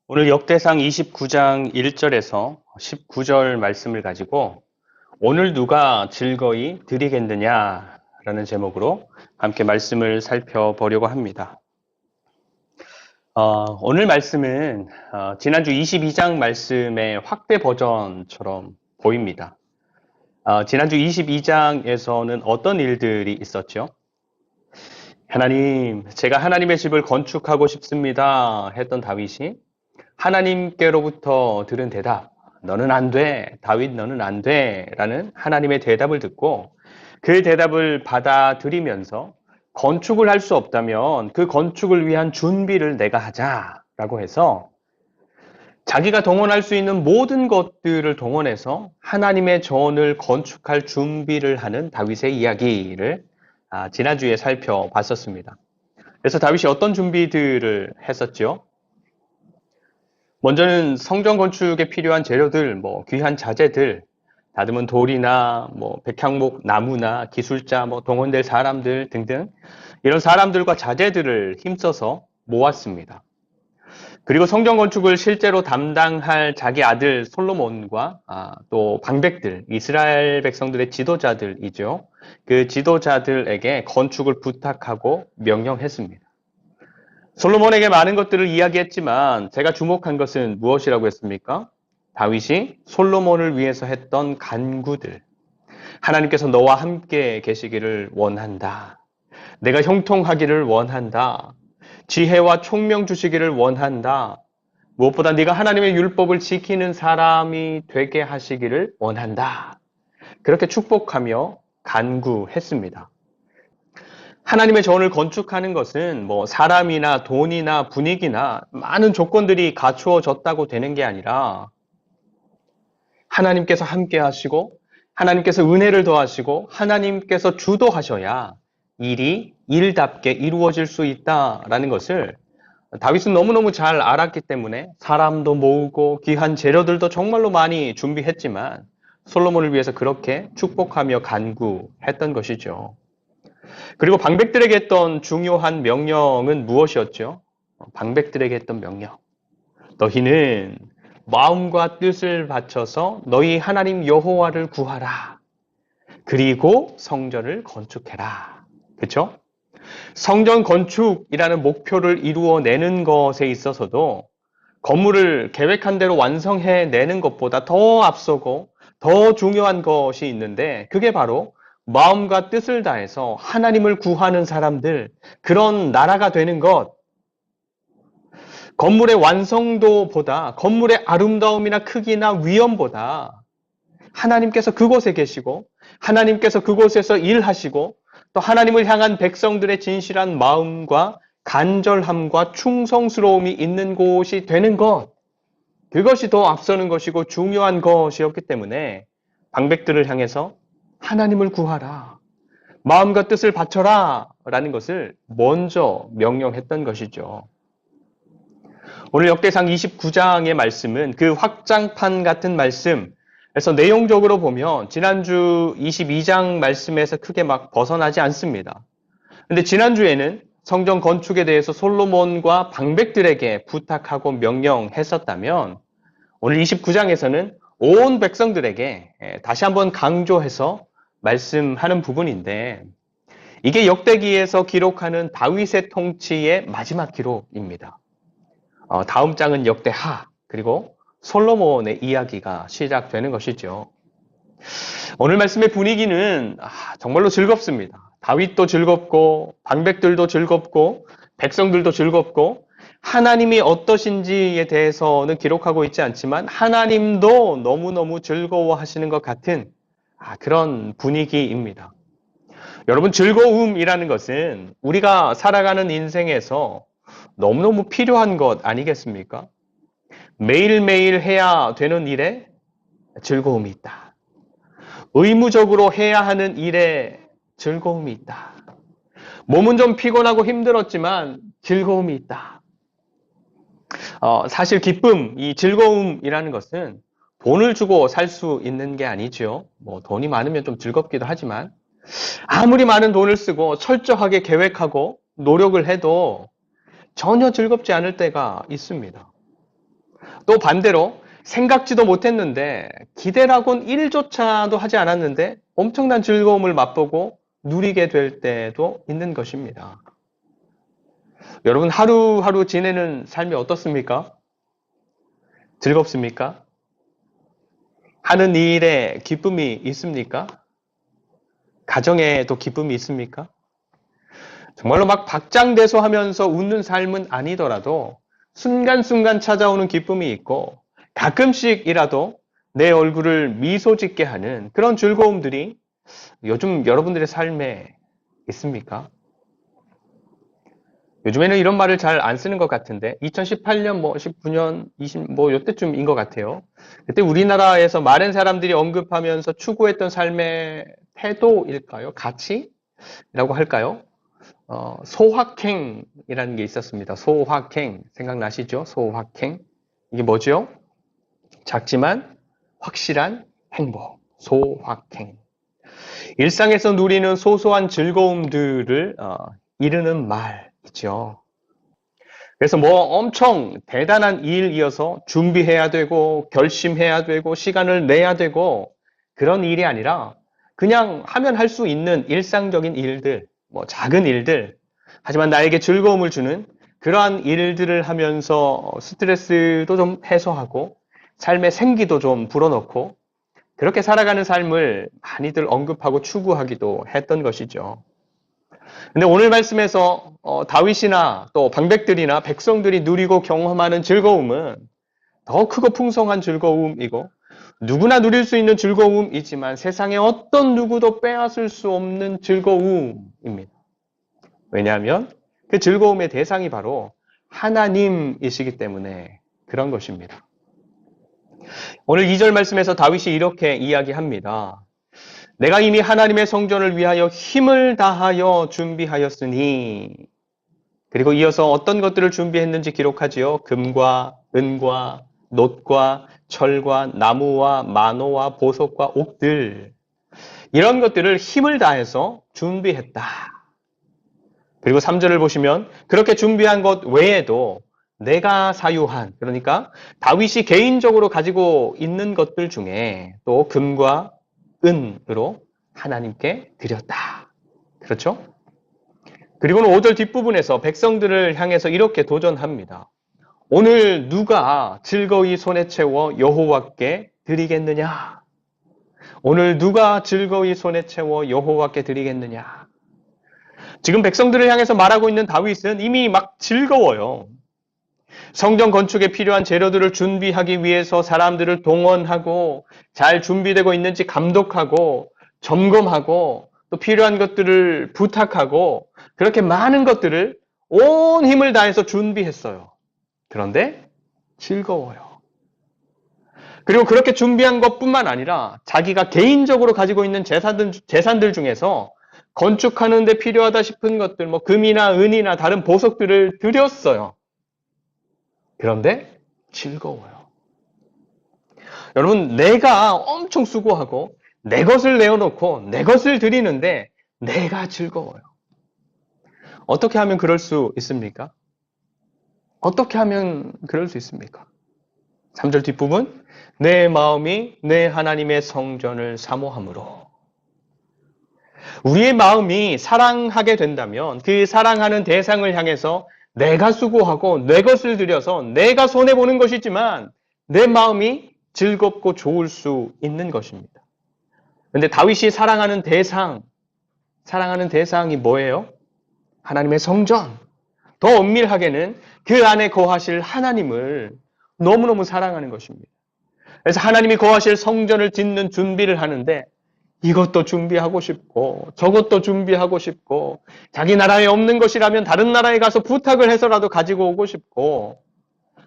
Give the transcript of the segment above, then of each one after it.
오늘 역대상 29장 1절에서 19절 말씀을 가지고 오늘 누가 즐거이 드리겠느냐라는 제목으로 함께 말씀을 살펴보려고 합니다. 오늘 말씀은 지난주 22장 말씀의 확대 버전처럼 보입니다. 지난주 22장에서는 어떤 일들이 있었죠? 하나님, 제가 하나님의 집을 건축하고 싶습니다 했던 다윗이 하나님께로부터 들은 대답, 너는 안 돼, 다윗 너는 안 돼 라는 하나님의 대답을 듣고 그 대답을 받아들이면서 건축을 할 수 없다면 그 건축을 위한 준비를 내가 하자라고 해서 자기가 동원할 수 있는 모든 것들을 동원해서 하나님의 전을 건축할 준비를 하는 다윗의 이야기를 지난주에 살펴봤었습니다. 그래서 다윗이 어떤 준비들을 했었죠? 먼저는 성전 건축에 필요한 재료들, 귀한 자재들, 다듬은 돌이나 백향목 나무나 기술자, 동원될 사람들 등등 이런 사람들과 자재들을 힘써서 모았습니다. 그리고 성전 건축을 실제로 담당할 자기 아들 솔로몬과 또 방백들, 이스라엘 백성들의 지도자들이죠. 그 지도자들에게 건축을 부탁하고 명령했습니다. 솔로몬에게 많은 것들을 이야기했지만 제가 주목한 것은 무엇이라고 했습니까? 다윗이 솔로몬을 위해서 했던 간구들. 하나님께서 너와 함께 계시기를 원한다. 내가 형통하기를 원한다. 지혜와 총명 주시기를 원한다. 무엇보다 네가 하나님의 율법을 지키는 사람이 되게 하시기를 원한다. 그렇게 축복하며 간구했습니다. 하나님의 전을 건축하는 것은 사람이나 돈이나 분위기나 많은 조건들이 갖추어졌다고 되는 게 아니라 하나님께서 함께 하시고 하나님께서 은혜를 더하시고 하나님께서 주도하셔야 일이 일답게 이루어질 수 있다라는 것을 다윗은 너무너무 잘 알았기 때문에 사람도 모으고 귀한 재료들도 정말로 많이 준비했지만 솔로몬을 위해서 그렇게 축복하며 간구했던 것이죠. 그리고 방백들에게 했던 중요한 명령은 무엇이었죠? 방백들에게 했던 명령. 너희는 마음과 뜻을 바쳐서 너희 하나님 여호와를 구하라. 그리고 성전을 건축해라. 그렇죠? 성전 건축이라는 목표를 이루어내는 것에 있어서도 건물을 계획한 대로 완성해내는 것보다 더 앞서고 더 중요한 것이 있는데 그게 바로 마음과 뜻을 다해서 하나님을 구하는 사람들, 그런 나라가 되는 것. 건물의 완성도보다 건물의 아름다움이나 크기나 위엄보다 하나님께서 그곳에 계시고 하나님께서 그곳에서 일하시고 또 하나님을 향한 백성들의 진실한 마음과 간절함과 충성스러움이 있는 곳이 되는 것. 그것이 더 앞서는 것이고 중요한 것이었기 때문에 방백들을 향해서 하나님을 구하라. 마음과 뜻을 바쳐라. 라는 것을 먼저 명령했던 것이죠. 오늘 역대상 29장의 말씀은 그 확장판 같은 말씀, 그래서 내용적으로 보면 지난주 22장 말씀에서 크게 막 벗어나지 않습니다. 근데 지난주에는 성전 건축에 대해서 솔로몬과 방백들에게 부탁하고 명령했었다면 오늘 29장에서는 온 백성들에게 다시 한번 강조해서 말씀하는 부분인데 이게 역대기에서 기록하는 다윗의 통치의 마지막 기록입니다. 다음 장은 역대하, 그리고 솔로몬의 이야기가 시작되는 것이죠. 오늘 말씀의 분위기는 정말로 즐겁습니다. 다윗도 즐겁고 방백들도 즐겁고 백성들도 즐겁고 하나님이 어떠신지에 대해서는 기록하고 있지 않지만 하나님도 너무너무 즐거워하시는 것 같은 그런 분위기입니다. 여러분, 즐거움이라는 것은 우리가 살아가는 인생에서 너무너무 필요한 것 아니겠습니까? 매일매일 해야 되는 일에 즐거움이 있다. 의무적으로 해야 하는 일에 즐거움이 있다. 몸은 좀 피곤하고 힘들었지만 즐거움이 있다. 사실 기쁨, 이 즐거움이라는 것은 돈을 주고 살 수 있는 게 아니죠. 돈이 많으면 좀 즐겁기도 하지만 아무리 많은 돈을 쓰고 철저하게 계획하고 노력을 해도 전혀 즐겁지 않을 때가 있습니다. 또 반대로 생각지도 못했는데 기대라곤 1조차도 하지 않았는데 엄청난 즐거움을 맛보고 누리게 될 때도 있는 것입니다. 여러분 하루하루 지내는 삶이 어떻습니까? 즐겁습니까? 하는 일에 기쁨이 있습니까? 가정에도 기쁨이 있습니까? 정말로 막 박장대소하면서 웃는 삶은 아니더라도 순간순간 찾아오는 기쁨이 있고 가끔씩이라도 내 얼굴을 미소 짓게 하는 그런 즐거움들이 요즘 여러분들의 삶에 있습니까? 요즘에는 이런 말을 잘 안 쓰는 것 같은데 2018년 19년 20 요때쯤인 것 같아요. 그때 우리나라에서 많은 사람들이 언급하면서 추구했던 삶의 태도일까요? 가치라고 할까요? 소확행이라는 게 있었습니다. 소확행 생각나시죠? 소확행 이게 뭐죠? 작지만 확실한 행복, 소확행. 일상에서 누리는 소소한 즐거움들을 이르는 말이죠. 그래서 엄청 대단한 일이어서 준비해야 되고 결심해야 되고 시간을 내야 되고 그런 일이 아니라 그냥 하면 할 수 있는 일상적인 일들, 작은 일들, 하지만 나에게 즐거움을 주는 그러한 일들을 하면서 스트레스도 좀 해소하고 삶의 생기도 좀 불어넣고 그렇게 살아가는 삶을 많이들 언급하고 추구하기도 했던 것이죠. 근데 오늘 말씀에서 다윗이나 또 방백들이나 백성들이 누리고 경험하는 즐거움은 더 크고 풍성한 즐거움이고 누구나 누릴 수 있는 즐거움이지만 세상에 어떤 누구도 빼앗을 수 없는 즐거움입니다. 왜냐하면 그 즐거움의 대상이 바로 하나님이시기 때문에 그런 것입니다. 오늘 2절 말씀에서 다윗이 이렇게 이야기합니다. 내가 이미 하나님의 성전을 위하여 힘을 다하여 준비하였으니 그리고 이어서 어떤 것들을 준비했는지 기록하지요. 금과 은과 놋과 철과 나무와 만호와 보석과 옥들 이런 것들을 힘을 다해서 준비했다. 그리고 3절을 보시면 그렇게 준비한 것 외에도 내가 사유한 그러니까 다윗이 개인적으로 가지고 있는 것들 중에 또 금과 은으로 하나님께 드렸다. 그렇죠? 그리고는 5절 뒷부분에서 백성들을 향해서 이렇게 도전합니다. 오늘 누가 즐거이 손에 채워 여호와께 드리겠느냐? 오늘 누가 즐거이 손에 채워 여호와께 드리겠느냐? 지금 백성들을 향해서 말하고 있는 다윗은 이미 막 즐거워요. 성전 건축에 필요한 재료들을 준비하기 위해서 사람들을 동원하고 잘 준비되고 있는지 감독하고 점검하고 또 필요한 것들을 부탁하고 그렇게 많은 것들을 온 힘을 다해서 준비했어요. 그런데 즐거워요. 그리고 그렇게 준비한 것뿐만 아니라 자기가 개인적으로 가지고 있는 재산들 중에서 건축하는 데 필요하다 싶은 것들, 금이나 은이나 다른 보석들을 드렸어요. 그런데 즐거워요. 여러분, 내가 엄청 수고하고 내 것을 내어놓고 내 것을 드리는데 내가 즐거워요. 어떻게 하면 그럴 수 있습니까? 어떻게 하면 그럴 수 있습니까? 3절 뒷부분, 내 마음이 내 하나님의 성전을 사모함으로. 우리의 마음이 사랑하게 된다면 그 사랑하는 대상을 향해서 내가 수고하고 내 것을 들여서 내가 손해보는 것이지만 내 마음이 즐겁고 좋을 수 있는 것입니다. 그런데 다윗이 사랑하는 대상이 뭐예요? 하나님의 성전. 더 엄밀하게는 그 안에 거하실 하나님을 너무너무 사랑하는 것입니다. 그래서 하나님이 거하실 성전을 짓는 준비를 하는데 이것도 준비하고 싶고 저것도 준비하고 싶고 자기 나라에 없는 것이라면 다른 나라에 가서 부탁을 해서라도 가지고 오고 싶고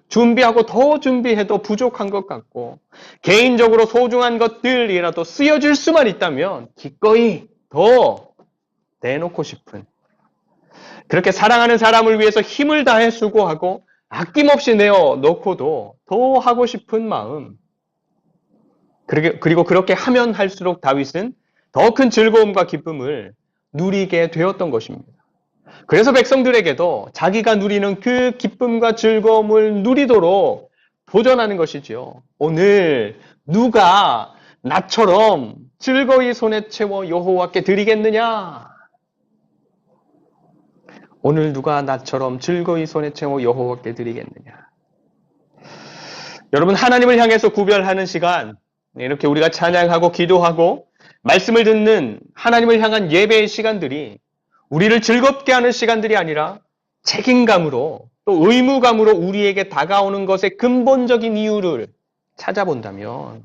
준비하고 더 준비해도 부족한 것 같고 개인적으로 소중한 것들이라도 쓰여질 수만 있다면 기꺼이 더 내놓고 싶은 그렇게 사랑하는 사람을 위해서 힘을 다해 수고하고 아낌없이 내어놓고도 더 하고 싶은 마음 그리고 그렇게 하면 할수록 다윗은 더 큰 즐거움과 기쁨을 누리게 되었던 것입니다. 그래서 백성들에게도 자기가 누리는 그 기쁨과 즐거움을 누리도록 도전하는 것이지요. 오늘 누가 나처럼 즐거이 손에 채워 여호와께 드리겠느냐? 오늘 누가 나처럼 즐거이 손에 채워 여호와께 드리겠느냐? 여러분, 하나님을 향해서 구별하는 시간, 이렇게 우리가 찬양하고 기도하고 말씀을 듣는 하나님을 향한 예배의 시간들이 우리를 즐겁게 하는 시간들이 아니라 책임감으로 또 의무감으로 우리에게 다가오는 것의 근본적인 이유를 찾아본다면,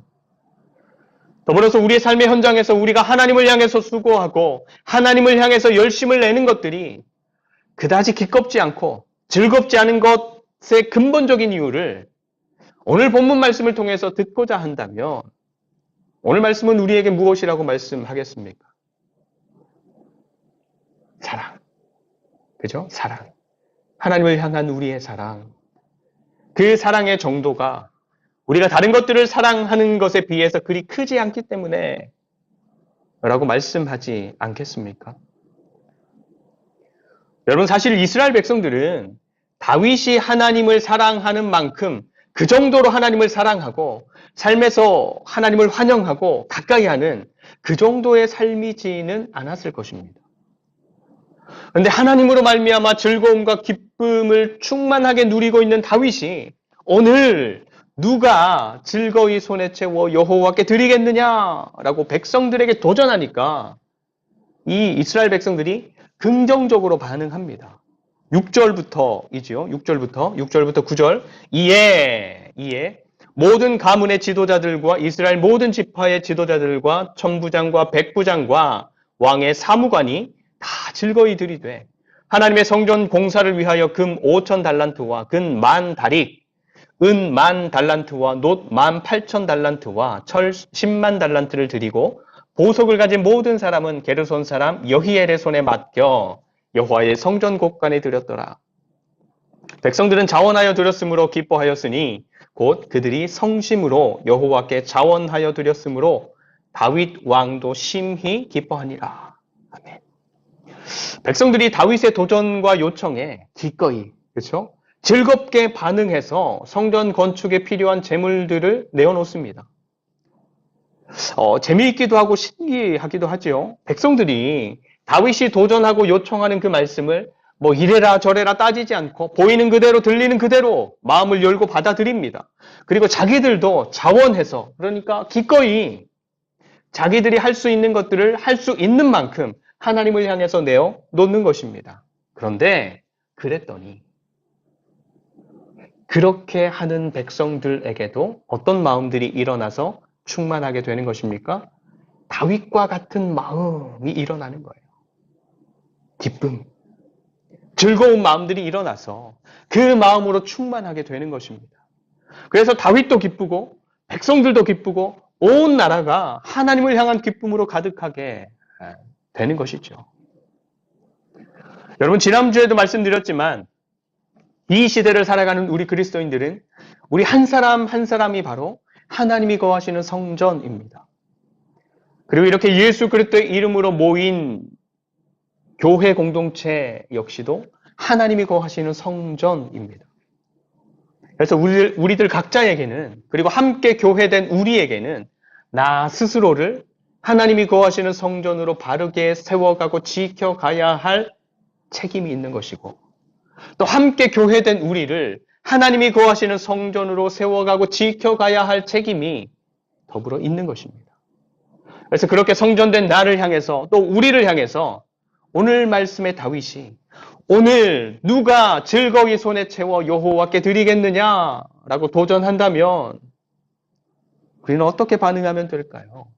더불어서 우리의 삶의 현장에서 우리가 하나님을 향해서 수고하고 하나님을 향해서 열심을 내는 것들이 그다지 기껍지 않고 즐겁지 않은 것의 근본적인 이유를 오늘 본문 말씀을 통해서 듣고자 한다면, 오늘 말씀은 우리에게 무엇이라고 말씀하겠습니까? 사랑. 그죠? 사랑. 하나님을 향한 우리의 사랑. 그 사랑의 정도가 우리가 다른 것들을 사랑하는 것에 비해서 그리 크지 않기 때문에 라고 말씀하지 않겠습니까? 여러분, 사실 이스라엘 백성들은 다윗이 하나님을 사랑하는 만큼 그 정도로 하나님을 사랑하고 삶에서 하나님을 환영하고 가까이 하는 그 정도의 삶이지는 않았을 것입니다. 그런데 하나님으로 말미암아 즐거움과 기쁨을 충만하게 누리고 있는 다윗이 오늘 누가 즐거이 손에 채워 여호와께 드리겠느냐라고 백성들에게 도전하니까 이 이스라엘 백성들이 긍정적으로 반응합니다. 6절부터이지요. 6절부터 9절. 이에 모든 가문의 지도자들과 이스라엘 모든 지파의 지도자들과 천부장과 백부장과 왕의 사무관이 다 즐거이 드리되 하나님의 성전 공사를 위하여 금 5천 달란트와 근 10,000다릭, 은 10,000달란트와 놋 18,000달란트와 철 10만 달란트를 드리고 보석을 가진 모든 사람은 게르손 사람 여히엘의 손에 맡겨 여호와의 성전 곳간에 드렸더라. 백성들은 자원하여 드렸으므로 기뻐하였으니 곧 그들이 성심으로 여호와께 자원하여 드렸으므로 다윗 왕도 심히 기뻐하니라. 아멘. 백성들이 다윗의 도전과 요청에 기꺼이, 그렇죠? 즐겁게 반응해서 성전 건축에 필요한 재물들을 내어놓습니다. 재미있기도 하고 신기하기도 하죠. 백성들이 다윗이 도전하고 요청하는 그 말씀을 뭐 이래라 저래라 따지지 않고 보이는 그대로 들리는 그대로 마음을 열고 받아들입니다. 그리고 자기들도 자원해서, 그러니까 기꺼이 자기들이 할 수 있는 것들을 할 수 있는 만큼 하나님을 향해서 내어 놓는 것입니다. 그런데 그랬더니 그렇게 하는 백성들에게도 어떤 마음들이 일어나서 충만하게 되는 것입니까? 다윗과 같은 마음이 일어나는 거예요. 기쁨, 즐거운 마음들이 일어나서 그 마음으로 충만하게 되는 것입니다. 그래서 다윗도 기쁘고 백성들도 기쁘고 온 나라가 하나님을 향한 기쁨으로 가득하게 되는 것이죠. 여러분, 지난주에도 말씀드렸지만 이 시대를 살아가는 우리 그리스도인들은 우리 한 사람 한 사람이 바로 하나님이 거하시는 성전입니다. 그리고 이렇게 예수 그리스도의 이름으로 모인 교회 공동체 역시도 하나님이 거하시는 성전입니다. 그래서 우리들 각자에게는, 그리고 함께 교회된 우리에게는 나 스스로를 하나님이 거하시는 성전으로 바르게 세워가고 지켜가야 할 책임이 있는 것이고, 또 함께 교회된 우리를 하나님이 거하시는 성전으로 세워가고 지켜가야 할 책임이 더불어 있는 것입니다. 그래서 그렇게 성전된 나를 향해서 또 우리를 향해서 오늘 말씀의 다윗이 오늘 누가 즐거이 손에 채워 여호와께 드리겠느냐라고 도전한다면 우리는 어떻게 반응하면 될까요?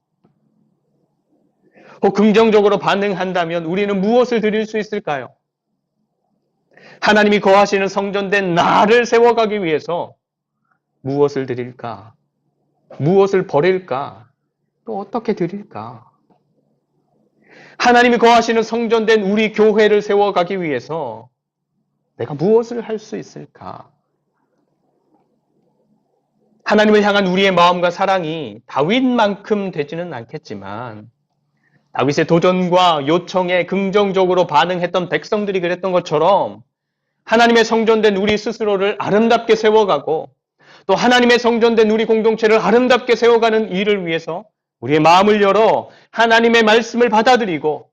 혹 긍정적으로 반응한다면 우리는 무엇을 드릴 수 있을까요? 하나님이 거하시는 성전된 나를 세워가기 위해서 무엇을 드릴까? 무엇을 버릴까? 또 어떻게 드릴까? 하나님이 거하시는 성전된 우리 교회를 세워가기 위해서 내가 무엇을 할 수 있을까? 하나님을 향한 우리의 마음과 사랑이 다윗만큼 되지는 않겠지만 다윗의 도전과 요청에 긍정적으로 반응했던 백성들이 그랬던 것처럼 하나님의 성전된 우리 스스로를 아름답게 세워가고 또 하나님의 성전된 우리 공동체를 아름답게 세워가는 일을 위해서 우리의 마음을 열어 하나님의 말씀을 받아들이고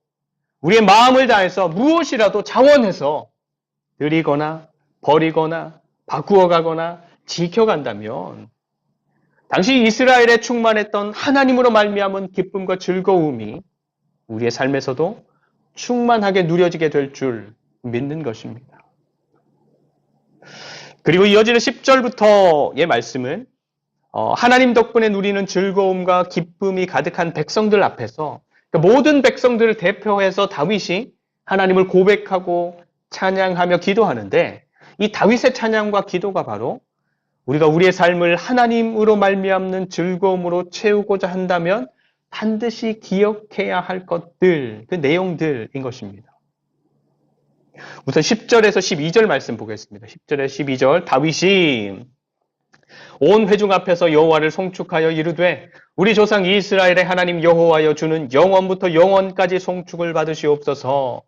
우리의 마음을 다해서 무엇이라도 자원해서 드리거나 버리거나 바꾸어 가거나 지켜간다면 당시 이스라엘에 충만했던 하나님으로 말미암은 기쁨과 즐거움이 우리의 삶에서도 충만하게 누려지게 될 줄 믿는 것입니다. 그리고 이어지는 10절부터의 말씀은 하나님 덕분에 누리는 즐거움과 기쁨이 가득한 백성들 앞에서 모든 백성들을 대표해서 다윗이 하나님을 고백하고 찬양하며 기도하는데 이 다윗의 찬양과 기도가 바로 우리가 우리의 삶을 하나님으로 말미암는 즐거움으로 채우고자 한다면 반드시 기억해야 할 것들, 그 내용들인 것입니다. 우선 10절에서 12절 말씀 보겠습니다. 10절에서 12절 다윗이 온 회중 앞에서 여호와를 송축하여 이르되 우리 조상 이스라엘의 하나님 여호와여 주는 영원부터 영원까지 송축을 받으시옵소서.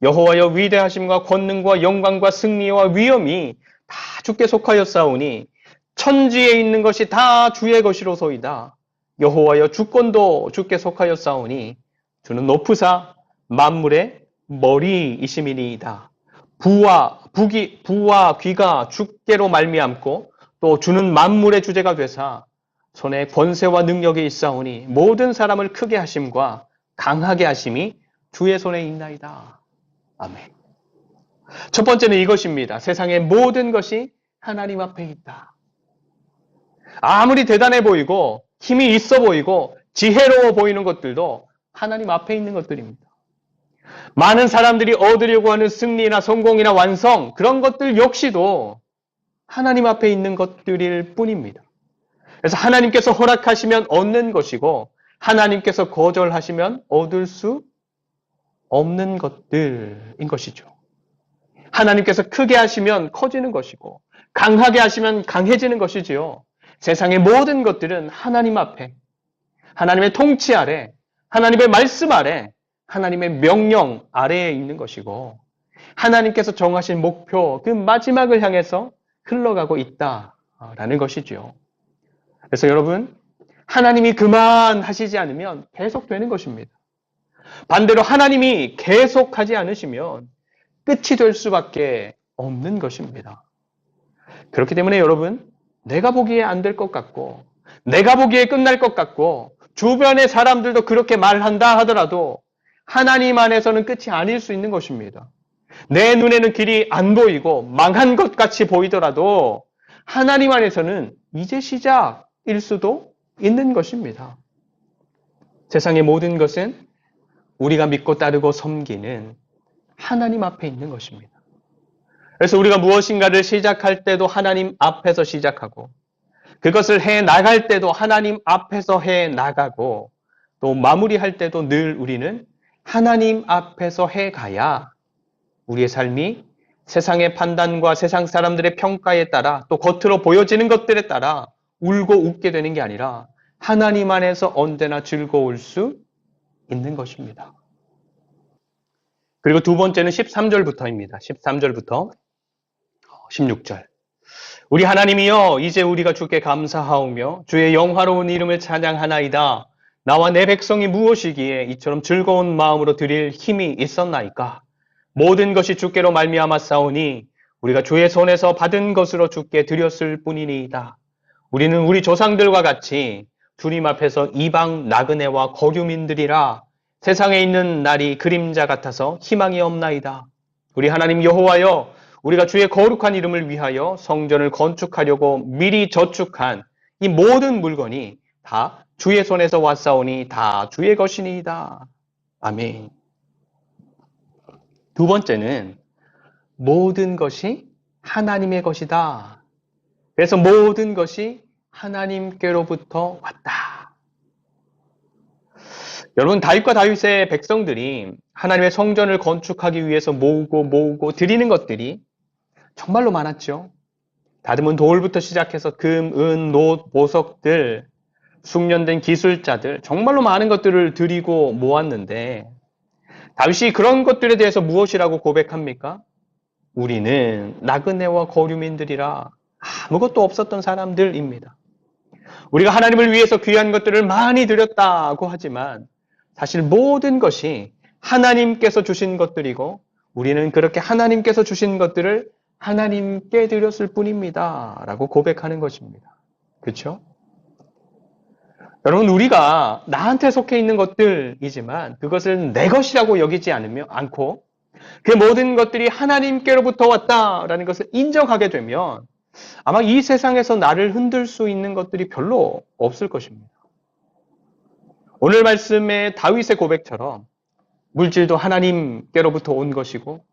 여호와여 위대하심과 권능과 영광과 승리와 위엄이 다 주께 속하였사오니 천지에 있는 것이 다 주의 것이로소이다. 여호와여 주권도 주께 속하였사오니 주는 높으사 만물의 머리이심이니이다. 부와 귀가 주께로 말미암고 또 주는 만물의 주제가 되사 손에 권세와 능력이 있사오니 모든 사람을 크게 하심과 강하게 하심이 주의 손에 있나이다. 아멘. 첫 번째는 이것입니다. 세상의 모든 것이 하나님 앞에 있다. 아무리 대단해 보이고 힘이 있어 보이고 지혜로워 보이는 것들도 하나님 앞에 있는 것들입니다. 많은 사람들이 얻으려고 하는 승리나 성공이나 완성, 그런 것들 역시도 하나님 앞에 있는 것들일 뿐입니다. 그래서 하나님께서 허락하시면 얻는 것이고 하나님께서 거절하시면 얻을 수 없는 것들인 것이죠. 하나님께서 크게 하시면 커지는 것이고 강하게 하시면 강해지는 것이지요. 세상의 모든 것들은 하나님 앞에, 하나님의 통치 아래, 하나님의 말씀 아래, 하나님의 명령 아래에 있는 것이고 하나님께서 정하신 목표, 그 마지막을 향해서 흘러가고 있다라는 것이지요. 그래서 여러분, 하나님이 그만하시지 않으면 계속되는 것입니다. 반대로 하나님이 계속하지 않으시면 끝이 될 수밖에 없는 것입니다. 그렇기 때문에 여러분, 내가 보기에 안 될 것 같고 내가 보기에 끝날 것 같고 주변의 사람들도 그렇게 말한다 하더라도 하나님 안에서는 끝이 아닐 수 있는 것입니다. 내 눈에는 길이 안 보이고 망한 것 같이 보이더라도 하나님 안에서는 이제 시작일 수도 있는 것입니다. 세상의 모든 것은 우리가 믿고 따르고 섬기는 하나님 앞에 있는 것입니다. 그래서 우리가 무엇인가를 시작할 때도 하나님 앞에서 시작하고 그것을 해 나갈 때도 하나님 앞에서 해 나가고 또 마무리할 때도 늘 우리는 하나님 앞에서 해 가야 우리의 삶이 세상의 판단과 세상 사람들의 평가에 따라 또 겉으로 보여지는 것들에 따라 울고 웃게 되는 게 아니라 하나님 안에서 언제나 즐거울 수 있는 것입니다. 그리고 두 번째는 13절부터입니다. 13절부터 16절. 우리 하나님이여 이제 우리가 주께 감사하오며 주의 영화로운 이름을 찬양하나이다. 나와 내 백성이 무엇이기에 이처럼 즐거운 마음으로 드릴 힘이 있었나이까. 모든 것이 주께로 말미암았사오니 우리가 주의 손에서 받은 것으로 주께 드렸을 뿐이니이다. 우리는 우리 조상들과 같이 주님 앞에서 이방 나그네와 거류민들이라 세상에 있는 날이 그림자 같아서 희망이 없나이다. 우리 하나님 여호와여 우리가 주의 거룩한 이름을 위하여 성전을 건축하려고 미리 저축한 이 모든 물건이 다 주의 손에서 왔사오니 다 주의 것이니이다. 아멘. 두 번째는 모든 것이 하나님의 것이다. 그래서 모든 것이 하나님께로부터 왔다. 여러분, 다윗과 다윗의 백성들이 하나님의 성전을 건축하기 위해서 모으고 드리는 것들이 정말로 많았죠. 다듬은 돌부터 시작해서 금, 은, 놋, 보석들, 숙련된 기술자들, 정말로 많은 것들을 드리고 모았는데 다윗이 그런 것들에 대해서 무엇이라고 고백합니까? 우리는 나그네와 거류민들이라 아무것도 없었던 사람들입니다. 우리가 하나님을 위해서 귀한 것들을 많이 드렸다고 하지만 사실 모든 것이 하나님께서 주신 것들이고 우리는 그렇게 하나님께서 주신 것들을 하나님께 드렸을 뿐입니다. 라고 고백하는 것입니다. 그렇죠? 여러분, 우리가 나한테 속해 있는 것들이지만 그것을 내 것이라고 여기지 않고 그 모든 것들이 하나님께로부터 왔다라는 것을 인정하게 되면 아마 이 세상에서 나를 흔들 수 있는 것들이 별로 없을 것입니다. 오늘 말씀의 다윗의 고백처럼 물질도 하나님께로부터 온 것이고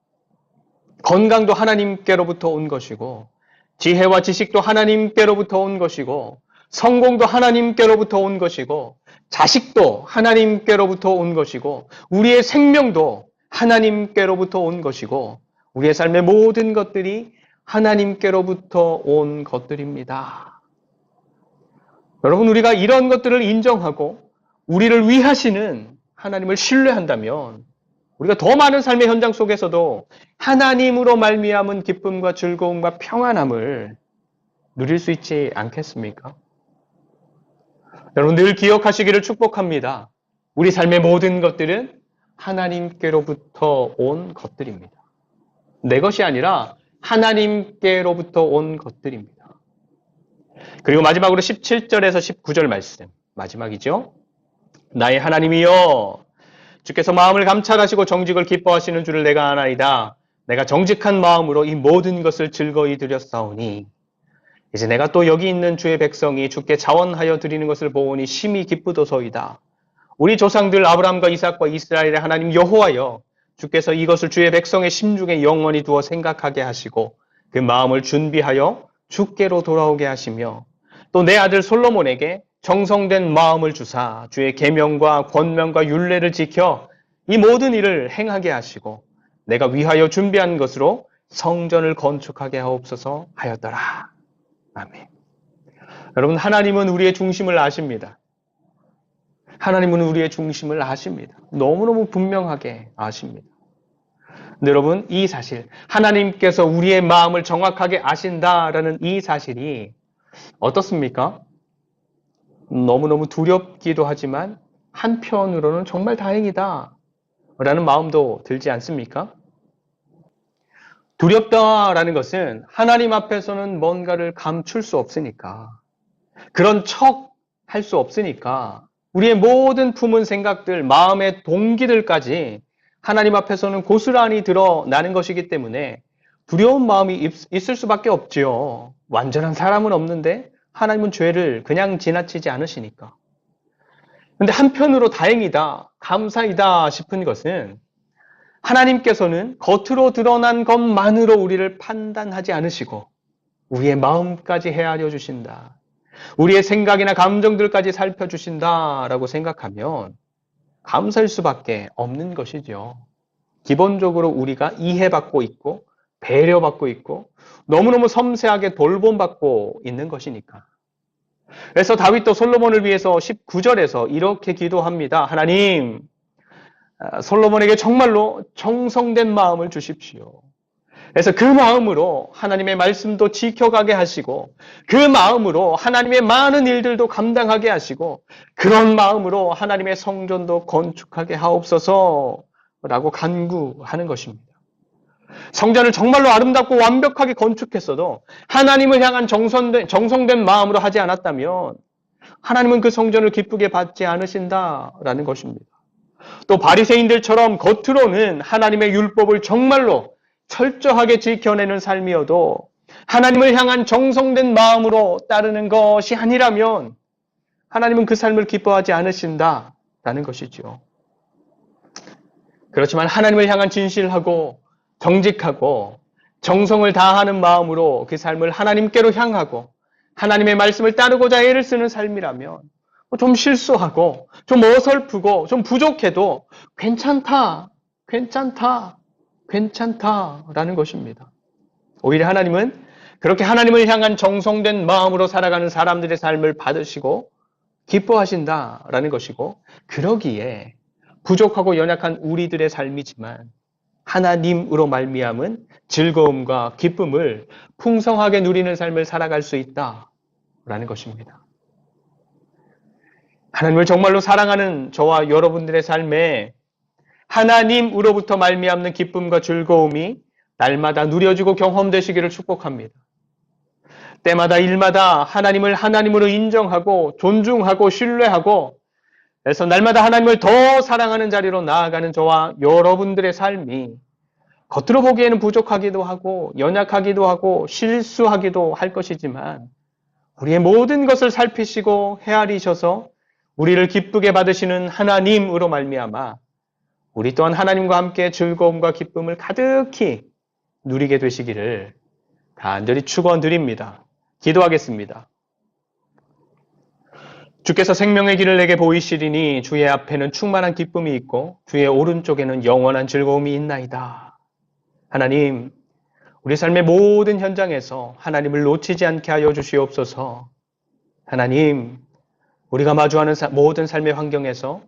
건강도 하나님께로부터 온 것이고 지혜와 지식도 하나님께로부터 온 것이고 성공도 하나님께로부터 온 것이고 자식도 하나님께로부터 온 것이고 우리의 생명도 하나님께로부터 온 것이고 우리의 삶의 모든 것들이 하나님께로부터 온 것들입니다. 여러분, 우리가 이런 것들을 인정하고 우리를 위하시는 하나님을 신뢰한다면 우리가 더 많은 삶의 현장 속에서도 하나님으로 말미암은 기쁨과 즐거움과 평안함을 누릴 수 있지 않겠습니까? 여러분, 늘 기억하시기를 축복합니다. 우리 삶의 모든 것들은 하나님께로부터 온 것들입니다. 내 것이 아니라 하나님께로부터 온 것들입니다. 그리고 마지막으로 17절에서 19절 말씀, 마지막이죠. 나의 하나님이여, 주께서 마음을 감찰하시고 정직을 기뻐하시는 줄을 내가 아나이다. 내가 정직한 마음으로 이 모든 것을 즐거이 드렸사오니 이제 내가 또 여기 있는 주의 백성이 주께 자원하여 드리는 것을 보오니 심히 기쁘도소이다. 우리 조상들 아브라함과 이삭과 이스라엘의 하나님 여호와여, 주께서 이것을 주의 백성의 심중에 영원히 두어 생각하게 하시고 그 마음을 준비하여 주께로 돌아오게 하시며 또 내 아들 솔로몬에게 정성된 마음을 주사 주의 계명과 권명과 율례를 지켜 이 모든 일을 행하게 하시고 내가 위하여 준비한 것으로 성전을 건축하게 하옵소서 하였더라. 아멘. 여러분, 하나님은 우리의 중심을 아십니다. 하나님은 우리의 중심을 아십니다. 너무너무 분명하게 아십니다. 근데 여러분, 이 사실, 하나님께서 우리의 마음을 정확하게 아신다라는 이 사실이 어떻습니까? 너무너무 두렵기도 하지만 한편으로는 정말 다행이다 라는 마음도 들지 않습니까? 두렵다라는 것은 하나님 앞에서는 뭔가를 감출 수 없으니까, 그런 척 할 수 없으니까 우리의 모든 품은 생각들, 마음의 동기들까지 하나님 앞에서는 고스란히 드러나는 것이기 때문에 두려운 마음이 있을 수밖에 없지요. 완전한 사람은 없는데 하나님은 죄를 그냥 지나치지 않으시니까. 그런데 한편으로 다행이다, 감사이다 싶은 것은 하나님께서는 겉으로 드러난 것만으로 우리를 판단하지 않으시고 우리의 마음까지 헤아려 주신다. 우리의 생각이나 감정들까지 살펴주신다라고 생각하면 감사할 수밖에 없는 것이죠. 기본적으로 우리가 이해받고 있고 배려받고 있고 너무너무 섬세하게 돌봄받고 있는 것이니까. 그래서 다윗도 솔로몬을 위해서 19절에서 이렇게 기도합니다. 하나님, 솔로몬에게 정말로 정성된 마음을 주십시오. 그래서 그 마음으로 하나님의 말씀도 지켜가게 하시고 그 마음으로 하나님의 많은 일들도 감당하게 하시고 그런 마음으로 하나님의 성전도 건축하게 하옵소서라고 간구하는 것입니다. 성전을 정말로 아름답고 완벽하게 건축했어도 하나님을 향한 정성된 마음으로 하지 않았다면 하나님은 그 성전을 기쁘게 받지 않으신다라는 것입니다. 또 바리새인들처럼 겉으로는 하나님의 율법을 정말로 철저하게 지켜내는 삶이어도 하나님을 향한 정성된 마음으로 따르는 것이 아니라면 하나님은 그 삶을 기뻐하지 않으신다라는 것이죠. 그렇지만 하나님을 향한 진실하고 정직하고 정성을 다하는 마음으로 그 삶을 하나님께로 향하고 하나님의 말씀을 따르고자 애를 쓰는 삶이라면 좀 실수하고 좀 어설프고 좀 부족해도 괜찮다라는 것입니다. 오히려 하나님은 그렇게 하나님을 향한 정성된 마음으로 살아가는 사람들의 삶을 받으시고 기뻐하신다라는 것이고, 그러기에 부족하고 연약한 우리들의 삶이지만 하나님으로 말미암은 즐거움과 기쁨을 풍성하게 누리는 삶을 살아갈 수 있다라는 것입니다. 하나님을 정말로 사랑하는 저와 여러분들의 삶에 하나님으로부터 말미암는 기쁨과 즐거움이 날마다 누려지고 경험되시기를 축복합니다. 때마다 일마다 하나님을 하나님으로 인정하고 존중하고 신뢰하고 그래서 날마다 하나님을 더 사랑하는 자리로 나아가는 저와 여러분들의 삶이 겉으로 보기에는 부족하기도 하고 연약하기도 하고 실수하기도 할 것이지만 우리의 모든 것을 살피시고 헤아리셔서 우리를 기쁘게 받으시는 하나님으로 말미암아 우리 또한 하나님과 함께 즐거움과 기쁨을 가득히 누리게 되시기를 간절히 축원드립니다. 기도하겠습니다. 주께서 생명의 길을 내게 보이시리니 주의 앞에는 충만한 기쁨이 있고 주의 오른쪽에는 영원한 즐거움이 있나이다. 하나님, 우리 삶의 모든 현장에서 하나님을 놓치지 않게 하여 주시옵소서. 하나님, 우리가 마주하는 모든 삶의 환경에서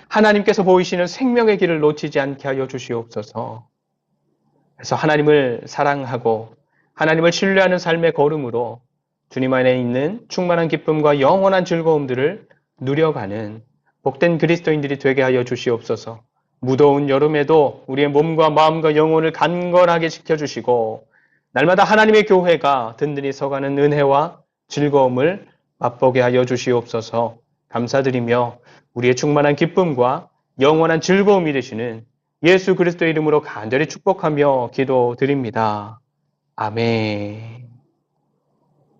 하나님께서 보이시는 생명의 길을 놓치지 않게 하여 주시옵소서. 그래서 하나님을 사랑하고 하나님을 신뢰하는 삶의 걸음으로 주님 안에 있는 충만한 기쁨과 영원한 즐거움들을 누려가는 복된 그리스도인들이 되게 하여 주시옵소서. 무더운 여름에도 우리의 몸과 마음과 영혼을 간건하게 지켜주시고 날마다 하나님의 교회가 든든히 서가는 은혜와 즐거움을 맛보게 하여 주시옵소서. 감사드리며 우리의 충만한 기쁨과 영원한 즐거움이 되시는 예수 그리스도의 이름으로 간절히 축복하며 기도드립니다. 아멘.